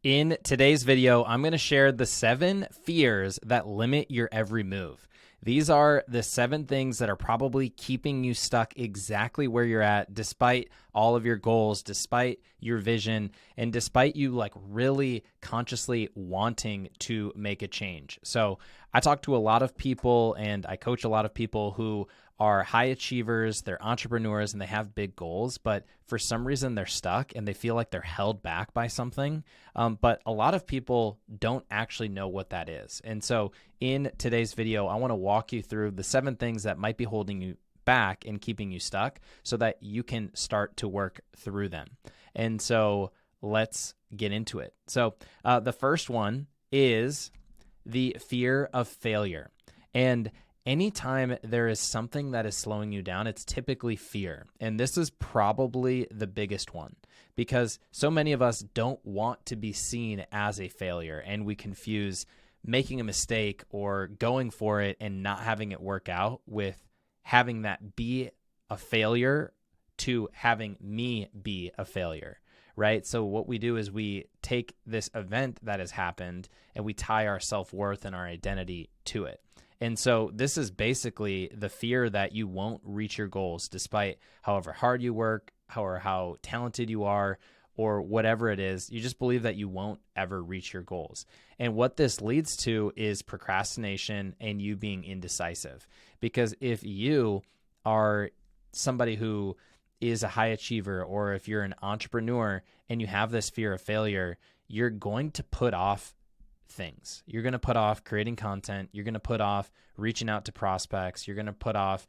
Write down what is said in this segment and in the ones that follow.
In today's video, I'm going to share the 7 fears that limit your every move. These are the 7 things that are probably keeping you stuck exactly where you're at, despite all of your goals, despite your vision, and despite you really consciously wanting to make a change. So I talk to a lot of people and I coach a lot of people who are high achievers, they're entrepreneurs, and they have big goals, but for some reason they're stuck and they feel like they're held back by something. But a lot of people don't actually know what that is. And so in today's video, I want to walk you through the 7 things that might be holding you back and keeping you stuck so that you can start to work through them. And so let's get into it. So the first one is the fear of failure. And anytime there is something that is slowing you down, it's typically fear. And this is probably the biggest one because so many of us don't want to be seen as a failure, and we confuse making a mistake or going for it and not having it work out with having that be a failure to having me be a failure, right? So what we do is we take this event that has happened and we tie our self-worth and our identity to it. And so this is basically the fear that you won't reach your goals despite however hard you work, or how talented you are, or whatever it is. You just believe that you won't ever reach your goals. And what this leads to is procrastination and you being indecisive. Because if you are somebody who is a high achiever, or if you're an entrepreneur and you have this fear of failure, you're going to put off things. You're going to put off creating content. You're going to put off reaching out to prospects. You're going to put off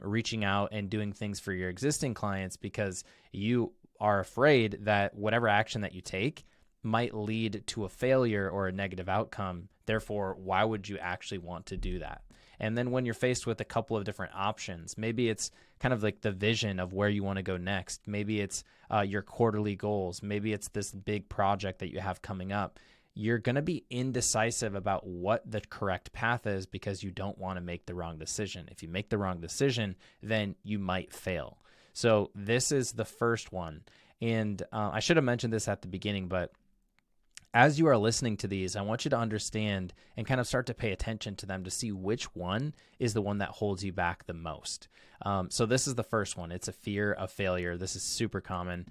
reaching out and doing things for your existing clients because you are afraid that whatever action that you take might lead to a failure or a negative outcome. Therefore, why would you actually want to do that? And then when you're faced with a couple of different options, maybe it's kind of like the vision of where you want to go next. Maybe it's your quarterly goals. Maybe it's this big project that you have coming up. You're going to be indecisive about what the correct path is because you don't want to make the wrong decision. If you make the wrong decision, then you might fail. So this is the first one. And I should have mentioned this at the beginning, but as you are listening to these, I want you to understand and kind of start to pay attention to them to see which one is the one that holds you back the most. So this is the first one. It's a fear of failure. This is super common.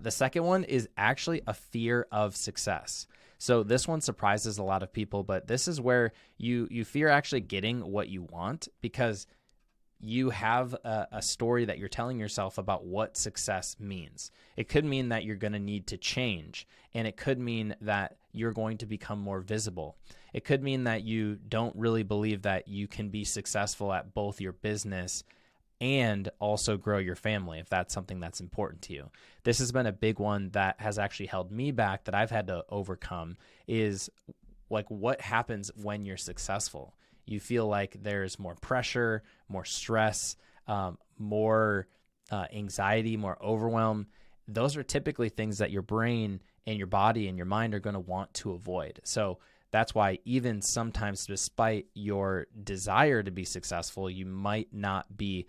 The second one is actually a fear of success. So this one surprises a lot of people, but this is where you fear actually getting what you want because you have a story that you're telling yourself about what success means. It could mean that you're going to need to change, and it could mean that you're going to become more visible. It could mean that you don't really believe that you can be successful at both your business and also grow your family if that's something that's important to you. This has been a big one that has actually held me back that I've had to overcome is what happens when you're successful. You feel like there's more pressure, more stress, more anxiety, more overwhelm. Those are typically things that your brain and your body and your mind are going to want to avoid. So that's why even sometimes, despite your desire to be successful, you might not be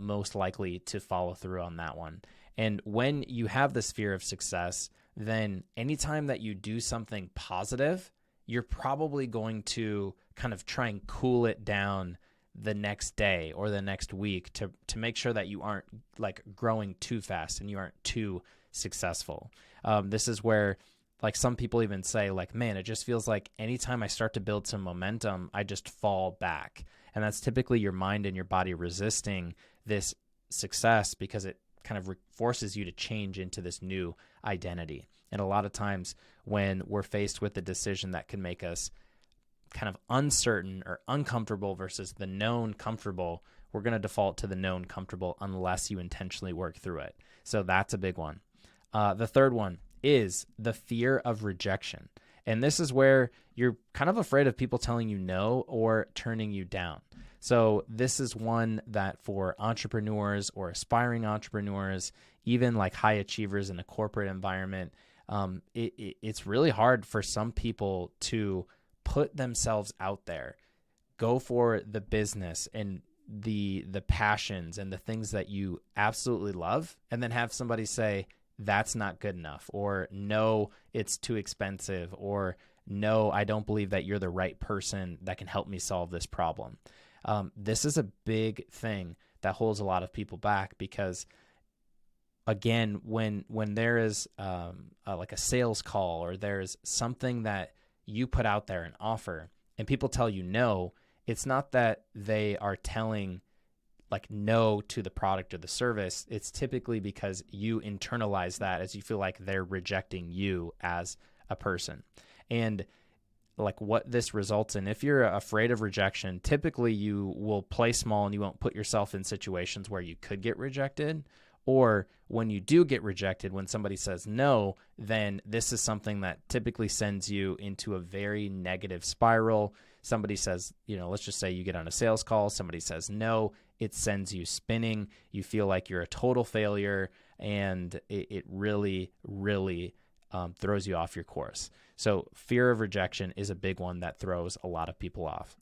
most likely to follow through on that one. And when you have this fear of success, then anytime that you do something positive, you're probably going to kind of try and cool it down the next day or the next week to make sure that you aren't growing too fast and you aren't too successful. This is where some people even say man, it just feels like anytime I start to build some momentum, I just fall back. And that's typically your mind and your body resisting this success because it kind of forces you to change into this new identity. And a lot of times when we're faced with a decision that can make us kind of uncertain or uncomfortable versus the known comfortable, we're going to default to the known comfortable unless you intentionally work through it. So that's a big one. The third one is the fear of rejection. And this is where you're kind of afraid of people telling you no or turning you down. So this is one that for entrepreneurs or aspiring entrepreneurs, even high achievers in a corporate environment, it's really hard for some people to put themselves out there, go for the business and the passions and the things that you absolutely love, and then have somebody say, that's not good enough, or no, it's too expensive, or no, I don't believe that you're the right person that can help me solve this problem. This is a big thing that holds a lot of people back because, again, when there is like a sales call, or there's something that you put out there, an offer, and people tell you no, it's not that they are telling like no to the product or the service. It's typically because you internalize that as you feel like they're rejecting you as a person. And like what this results in, if you're afraid of rejection, typically you will play small and you won't put yourself in situations where you could get rejected. Or when you do get rejected, when somebody says no, then this is something that typically sends you into a very negative spiral. Somebody says, let's just say you get on a sales call, somebody says no, it sends you spinning. You feel like you're a total failure, and it really, really throws you off your course. So fear of rejection is a big one that throws a lot of people off.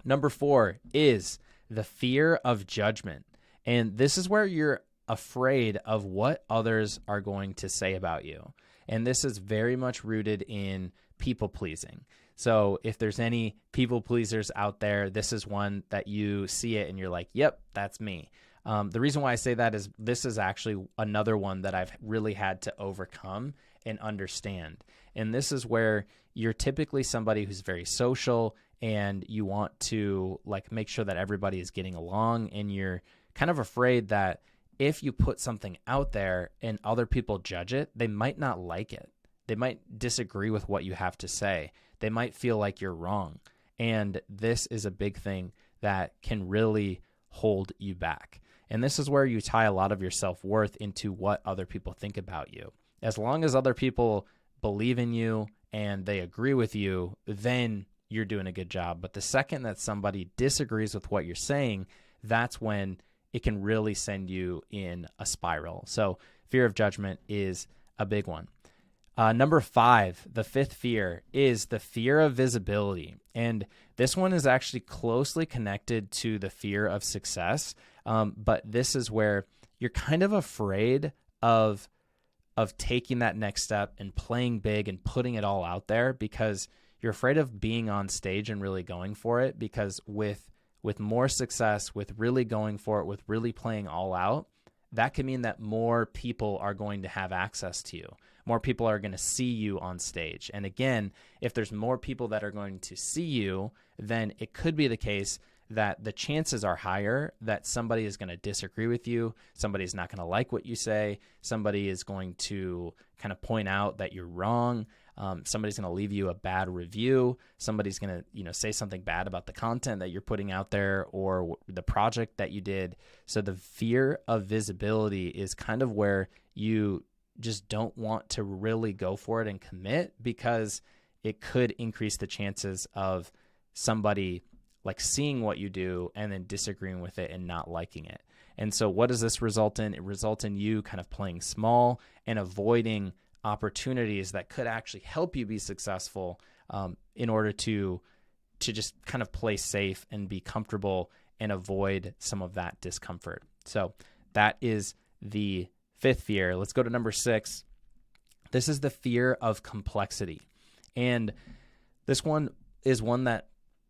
Number 4 is the fear of judgment. And this is where you're afraid of what others are going to say about you. And this is very much rooted in people pleasing. So if there's any people pleasers out there, this is one that you see it and you're like, yep, that's me. The reason why I say that is this is actually another one that I've really had to overcome and understand. And this is where you're typically somebody who's very social and you want to like make sure that everybody is getting along, and you're kind of afraid that if you put something out there and other people judge it, they might not like it. They might disagree with what you have to say. They might feel like you're wrong. And this is a big thing that can really hold you back. And this is where you tie a lot of your self-worth into what other people think about you. As long as other people believe in you and they agree with you, then you're doing a good job. But the second that somebody disagrees with what you're saying, that's when it can really send you in a spiral. So fear of judgment is a big one. Number 5, the 5th fear, is the fear of visibility. And this one is actually closely connected to the fear of success. But this is where you're kind of afraid of taking that next step and playing big and putting it all out there, because you're afraid of being on stage and really going for it. Because with more success, with really going for it, with really playing all out, that can mean that more people are going to have access to you. More people are going to see you on stage. And again, if there's more people that are going to see you, then it could be the case that the chances are higher that somebody is going to disagree with you. Somebody's not going to like what you say. Somebody is going to kind of point out that you're wrong. Somebody's going to leave you a bad review. Somebody's going to, say something bad about the content that you're putting out there or the project that you did. So the fear of visibility is kind of where you just don't want to really go for it and commit, because it could increase the chances of somebody like seeing what you do and then disagreeing with it and not liking it. And so what does this result in? It results in you kind of playing small and avoiding opportunities that could actually help you be successful, in order to just kind of play safe and be comfortable and avoid some of that discomfort. So that is the 5th fear. Let's go to number 6. This is the fear of complexity. And this one is one that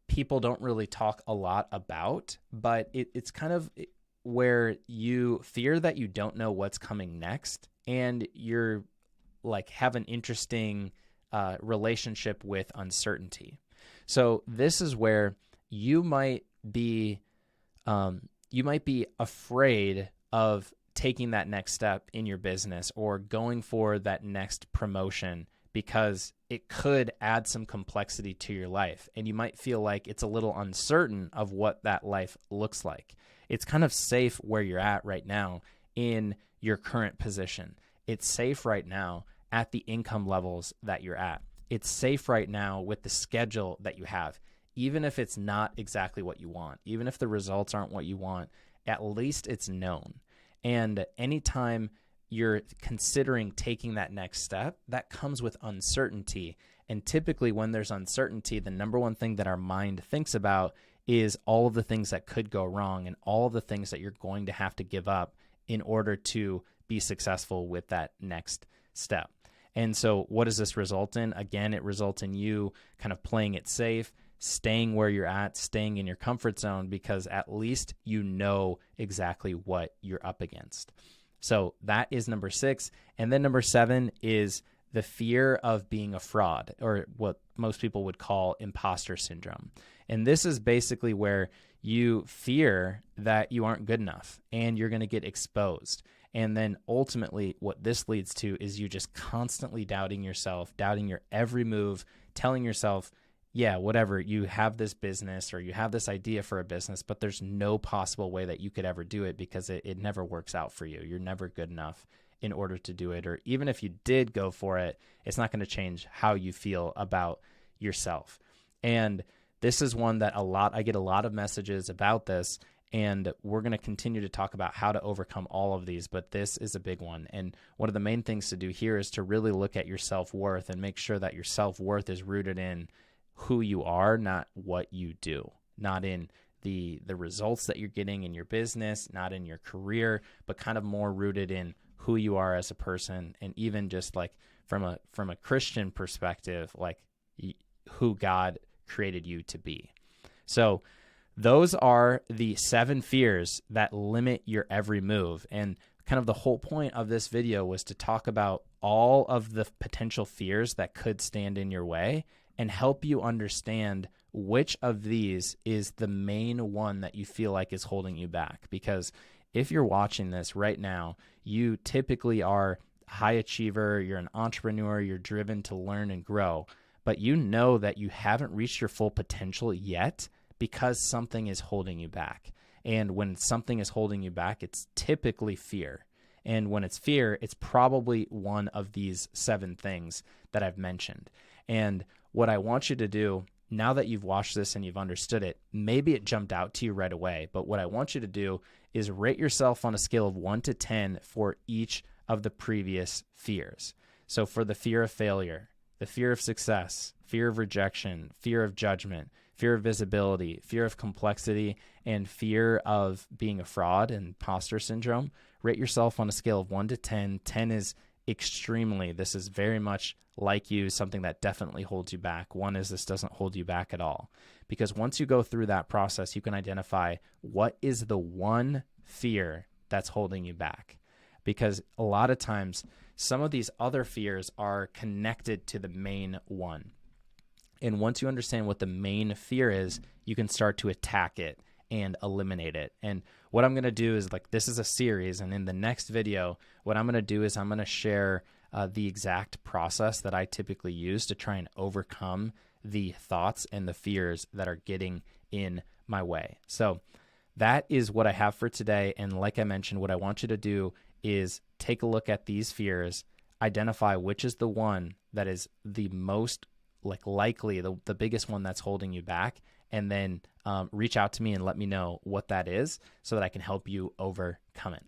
people don't really talk a lot about, but it's kind of where you fear that you don't know what's coming next, and you're like have an interesting relationship with uncertainty. So this is where you might be afraid of taking that next step in your business or going for that next promotion, because it could add some complexity to your life. And you might feel like it's a little uncertain of what that life looks like. It's kind of safe where you're at right now in your current position. It's safe right now at the income levels that you're at. It's safe right now with the schedule that you have. Even if it's not exactly what you want, even if the results aren't what you want, at least it's known. And anytime you're considering taking that next step, that comes with uncertainty. And typically when there's uncertainty, the number one thing that our mind thinks about is all of the things that could go wrong and all of the things that you're going to have to give up in order to be successful with that next step. And so what does this result in? Again, it results in you kind of playing it safe, staying where you're at, staying in your comfort zone, because at least you know exactly what you're up against. So that is number 6. And then number 7 is the fear of being a fraud, or what most people would call imposter syndrome. And this is basically where you fear that you aren't good enough and you're going to get exposed. And then ultimately what this leads to is you just constantly doubting yourself, doubting your every move, telling yourself, yeah, whatever, you have this business or you have this idea for a business, but there's no possible way that you could ever do it because it never works out for you. You're never good enough in order to do it. Or even if you did go for it, it's not going to change how you feel about yourself. And this is one that I get a lot of messages about this, and we're going to continue to talk about how to overcome all of these, but this is a big one. And one of the main things to do here is to really look at your self-worth and make sure that your self-worth is rooted in who you are, not what you do, not in the results that you're getting in your business, not in your career, but kind of more rooted in who you are as a person. And even just like from a Christian perspective, like who God created you to be. So those are the 7 fears that limit your every move. And kind of the whole point of this video was to talk about all of the potential fears that could stand in your way and help you understand which of these is the main one that you feel like is holding you back. Because if you're watching this right now, you typically are a high achiever, you're an entrepreneur, you're driven to learn and grow, but you know that you haven't reached your full potential yet because something is holding you back. And when something is holding you back, it's typically fear. And when it's fear, it's probably one of these 7 things that I've mentioned. And what I want you to do, now that you've watched this and you've understood it, maybe it jumped out to you right away, but what I want you to do is rate yourself on a scale of 1 to 10 for each of the previous fears. So for the fear of failure, the fear of success, fear of rejection, fear of judgment, fear of visibility, fear of complexity, and fear of being a fraud and imposter syndrome, rate yourself on a scale of 1 to 10. 10 is extremely, this is very much like you, something that definitely holds you back. 1 is this doesn't hold you back at all. Because once you go through that process, you can identify what is the one fear that's holding you back. Because a lot of times, some of these other fears are connected to the main one. And once you understand what the main fear is, you can start to attack it and eliminate it. And what I'm going to do is, like, this is a series, and in the next video, what I'm going to do is I'm going to share the exact process that I typically use to try and overcome the thoughts and the fears that are getting in my way. So that is what I have for today. And like I mentioned, what I want you to do is take a look at these fears, identify which is the one that is the most likely, the biggest one that's holding you back, and then reach out to me and let me know what that is so that I can help you overcome it.